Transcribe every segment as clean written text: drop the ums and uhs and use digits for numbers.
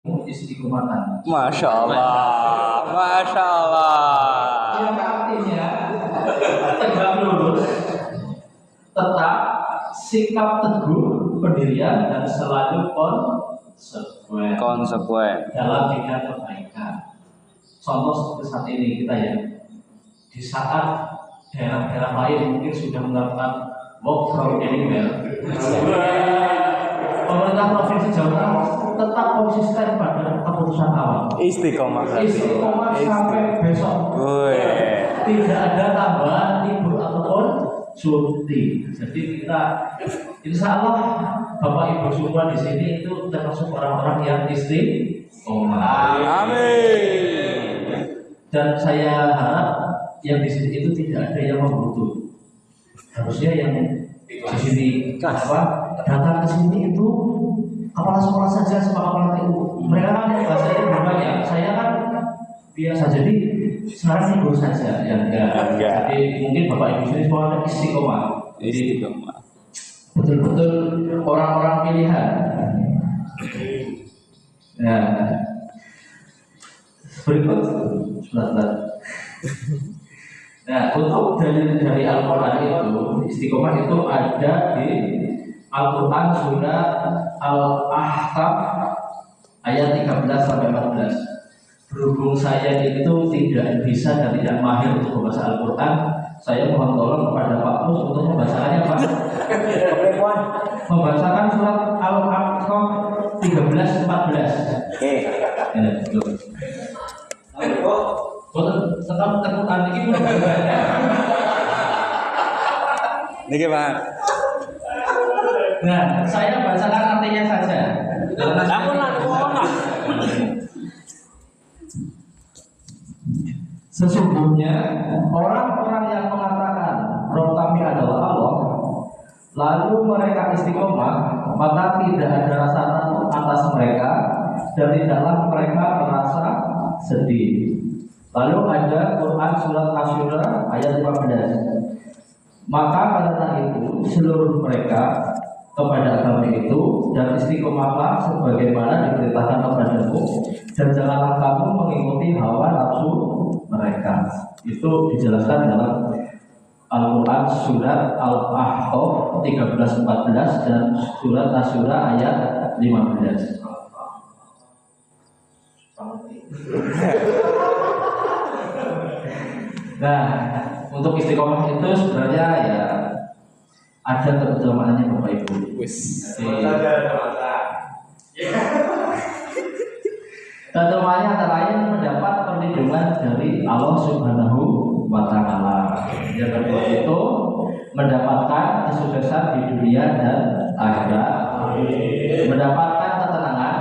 istiqomatan. Masya Allah, Masya Allah. Yang artinya tegak lurus, tetap sikap teguh, pendirian dan selalu Konsekuen. dalam bidang kebaikan. Contoh seperti saat ini kita ya, di saat daerah-daerah lain mungkin sudah menerapkan work from anywhere. Pemerintah Provinsi Jawa Tengah tetap konsisten pada keputusan awal. Istiqomah. Istiqomah sampai besok. Tidak ada tambahan libur ataupun cuti. Jadi kita, insya Allah Bapak Ibu semua di sini itu termasuk orang-orang yang istiqomah. Amin. Dan saya harap yang di sini itu tidak ada yang membutuh. Harusnya yang di sini datang ke sini itu kepala sekolah saja sama kepala TU. Mereka kan bahasanya banyak. Saya kan biasa, jadi sekarang libur saja ya enggak. Jadi mungkin Bapak Ibu sini semua ada istiqomah. Jadi betul-betul orang-orang pilihan. Nah, berikut sebentar. Nah, untuk dalil dari Al-Quran itu, istiqomah itu ada di Al-Quran surah Al-Ahqaf ayat 13 sampai 14. Berhubung saya itu tidak bisa dan tidak mahir untuk membaca Al-Quran, saya mohon tolong kepada Pak Mus untuk membacakannya, Pak. Membacakan surat Al-Ahqaf 13 14. Oke. Ya, betul. Tetap Al-Quran ini pun Niki Pak. Nah, saya bacakan artinya saja. Sesungguhnya orang-orang yang mengatakan Roh kami adalah Allah, lalu mereka istiqomah, maka tidak ada rasa takut atas mereka dan tidaklah mereka merasa sedih. Lalu ada Quran surat Asy-Syura ayat 15. Maka pada saat itu seluruh mereka kepada agama itu dan istiqomahlah sebagaimana diperintahkan kepadamu dan janganlah kamu mengikuti hawa nafsu mereka. Itu dijelaskan dalam Al-Quran surat Al-Ahqaf 13-14 dan surat Asy-Syura ayat 15. Nah, untuk istiqomah itu sebenarnya ya ada keutamaannya Bapak Ibu. Keutamaannya antara lain mendapat perlindungan dari Allah Subhanahu wa Ta'ala. Yang kedua itu mendapatkan kesuksesan di dunia dan akhirat, mendapatkan ketenangan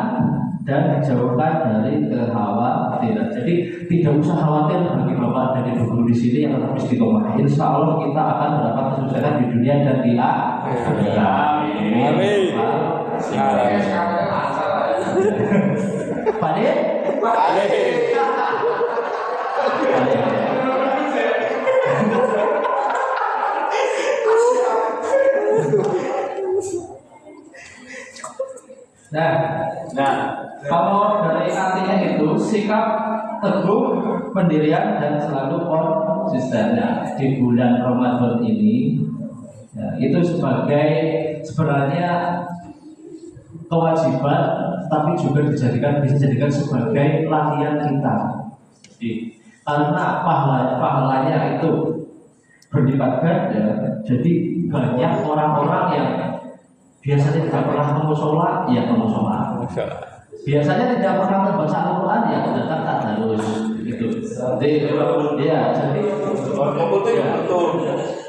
dan dijauhkan dari kekhawatiran. Jadi tidak usah khawatir bagi Bapak dan Ibu di sini yang tetap istiqomah. Insya Allah kita akan mendapat kesuksesan di dunia dan di akhirat. Amin. Pak De? Nah, kalau dari artinya itu sikap teguh, pendirian dan selalu konsisten. Nah, di bulan Ramadan ini ya, itu sebagai sebenarnya kewajiban, tapi juga bisa dijadikan sebagai latihan kita. Jadi, karena pahalanya itu berlipat ganda, jadi banyak orang-orang yang biasanya tidak pernah ke mushola, ya ke mushola. Biasanya tidak pernah membaca Al-Quran, ya datang tadarus gitu. Jadi ya, jadi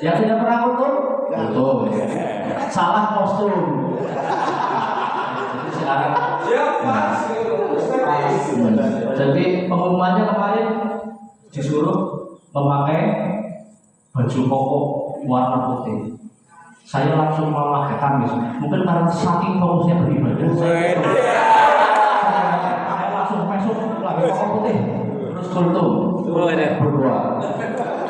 yang tidak pernah kutul, salah kostum. Jadi sekarang, jadi pengumumannya kemarin disuruh memakai baju koko warna putih. Saya langsung memakai kamis. Mungkin karena saking fokusnya beribadah, saya langsung masuk lagi koko putih, terus kultum berdua.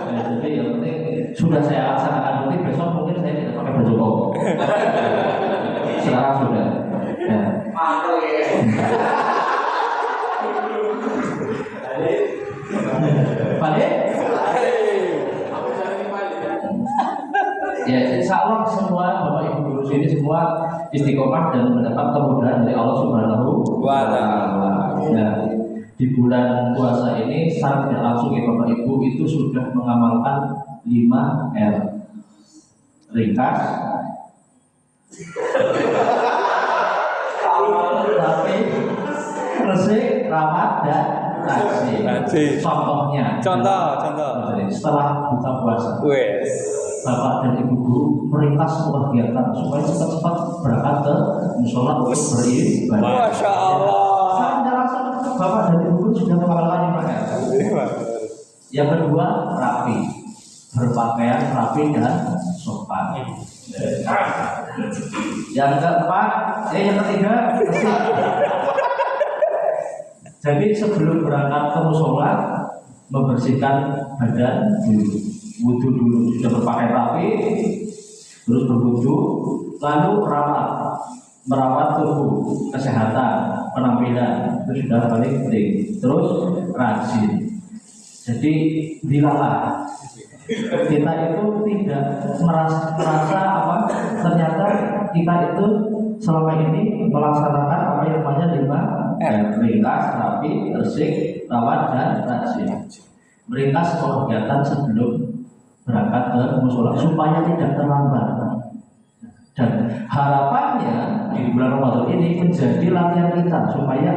Jadi yang penting sudah saya laksanakan, nanti besok mungkin saya tidak pakai baju koko. Sekarang sudah. Ya. istiqomah dan mendapat kemudahan dari Allah Subhanahu wa ta'ala. Nah, di bulan puasa ini secara tidak langsung ya Bapak Ibu itu sudah mengamalkan 5R. Ringkas, tapi resik, ramah dan rajin. Contohnya, Contoh. setelah buka puasa, Wes. Bapak dan Ibu guru meringkas semua kegiatan supaya cepat-cepat berangkat ke musola untuk beribadah. Masya Allah. Saya menjelaskan Bapak dan Ibu guru sudah mengamalkan 5R. Yang kedua, rapi, berpakaian rapi dan sopan. Yang keempat, yang ketiga, jadi sebelum berangkat ke musola membersihkan badan dulu, wudhu dulu, sudah berpakaian rapi, terus berwudhu, lalu merawat tubuh, kesehatan, penampilan itu sudah paling penting. Terus rajin. Jadi dilalah kita itu tidak merasa apa ternyata kita itu selama ini melaksanakan apa yang namanya 5R, ringkas, rapi, resik, rawat dan rajin. Meringkas semua kegiatan sebelum berangkat ke musola supaya tidak terlambat. Dan harapannya di bulan Ramadan ini menjadi latihan kita supaya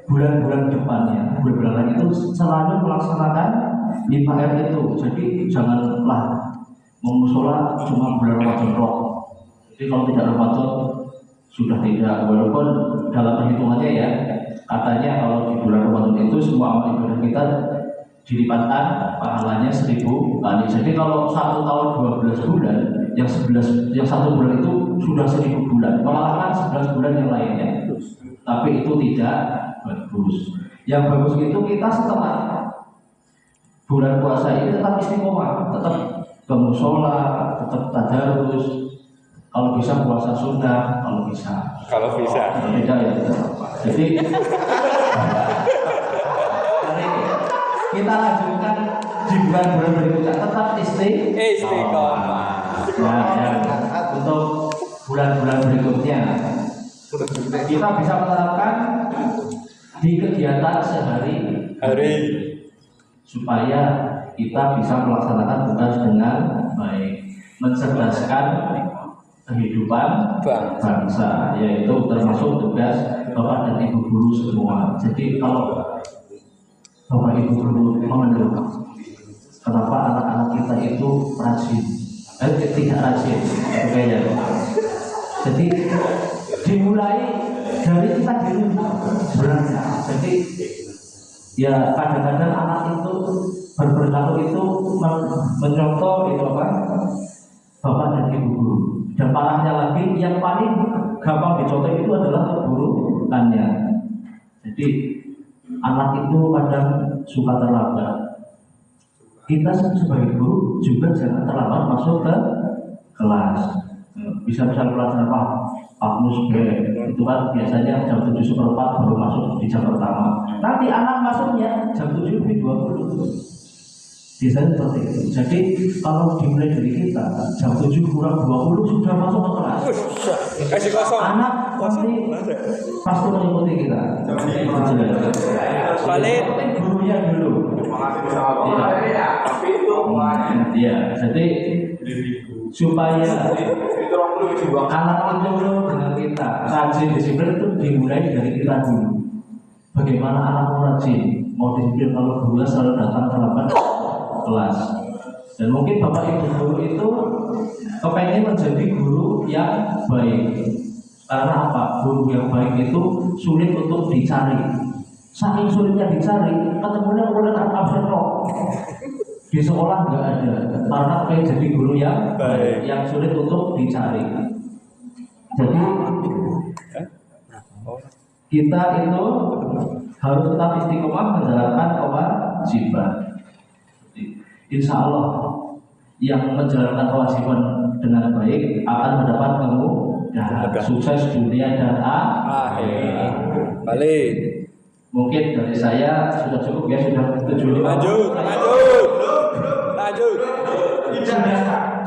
bulan-bulan depannya, bulan-bulan itu selalu melaksanakan 5R itu. Jadi janganlah memusola cuma bulan Ramadan roh. Jadi kalau tidak Ramadan sudah tidak, walaupun dalam perhitungannya ya katanya kalau di bulan Ramadan itu semua amal ibadah kita dilipatkan pahalanya 1000 kali. Jadi kalau 1 tahun 12 bulan, yang 1 bulan itu sudah 1000 bulan, mengalahkan 11 bulan yang lainnya. Tapi itu tidak bagus. Yang bagus itu kita setelah bulan puasa ini tetap istiqomah, tetap ke musola, tetap tadarus. Kalau bisa puasa sunnah, kalau bisa. Tidak ya. Jadi kita lanjutkan di bulan-bulan berikutnya tetap istiqomah. Nah, ya, untuk bulan-bulan berikutnya kita bisa menerapkan di kegiatan sehari-hari supaya kita bisa melaksanakan tugas dengan baik, mencerdaskan kehidupan bangsa, yaitu termasuk tugas Bapak dan Ibu guru semua. Jadi kalau Bapak Ibu guru mengeluh kenapa anak-anak kita itu rajin, tidak rajin, kayaknya. Jadi dimulai dari kita dulu sebenarnya. Jadi ya kadang-kadang anak itu berperilaku itu mencontoh itu apa Bapak dan Ibu guru. Dan parahnya lagi yang paling gampang dicontoh itu adalah keburukannya. Jadi anak itu kadang suka terlambat. Kita sebagai guru juga jangan terlambat masuk ke kelas. Bisa pelajaran Pak Mus itu kan biasanya jam 7:15 baru masuk di jam pertama. Nanti anak masuknya jam 7:20. Biasanya seperti itu. Jadi kalau dimulai dari kita jam 7:20 sudah masuk ke kelas. Anak pasti mengikuti kita. Balik gurunya dulu. Iya. Jadi supaya anak itu dengan kita rajin disiplin itu dimulai dari kita dulu. Bagaimana anak rajin mau disiplin kalau guru selalu datang terlambat kelas. Dan mungkin Bapak Ibu guru itu kepengen menjadi guru yang baik. Karena apa? Guru yang baik itu sulit untuk dicari. Saking sulitnya dicari, ketemunya oleh absen roh. Di sekolah nggak ada. Karena pengen jadi guru yang baik, yang sulit untuk dicari. Jadi kita itu harus tetap istiqomah menjalankan kewajiban. Insya Allah yang menjalankan kewajiban dengan baik akan mendapat kemudahan, sukses dunia dan akhirat. Balik. Mungkin dari saya sudah cukup ya, sudah 75. Lanjut.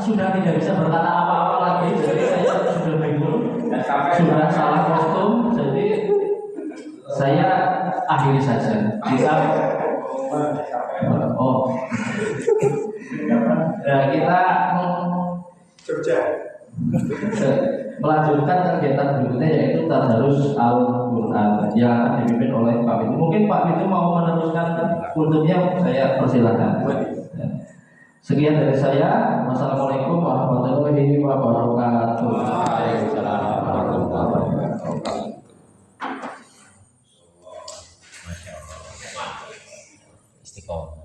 Sudah tidak bisa berkata apa-apa lagi, jadi saya sudah bingung. sudah salah kostum, jadi saya akhiri saja. Bisa. Oh. Ya, kita melanjutkan kegiatan berikutnya yaitu tadarus Al-Quran yang akan dipimpin oleh Pak Pitu. Mungkin Pak Pitu mau meneruskan kultumnya, saya persilahkan. Sekian dari saya. Wassalamualaikum warahmatullahi wabarakatuh. Waalaikumsalam warahmatullahi wabarakatuh. Istiqomah.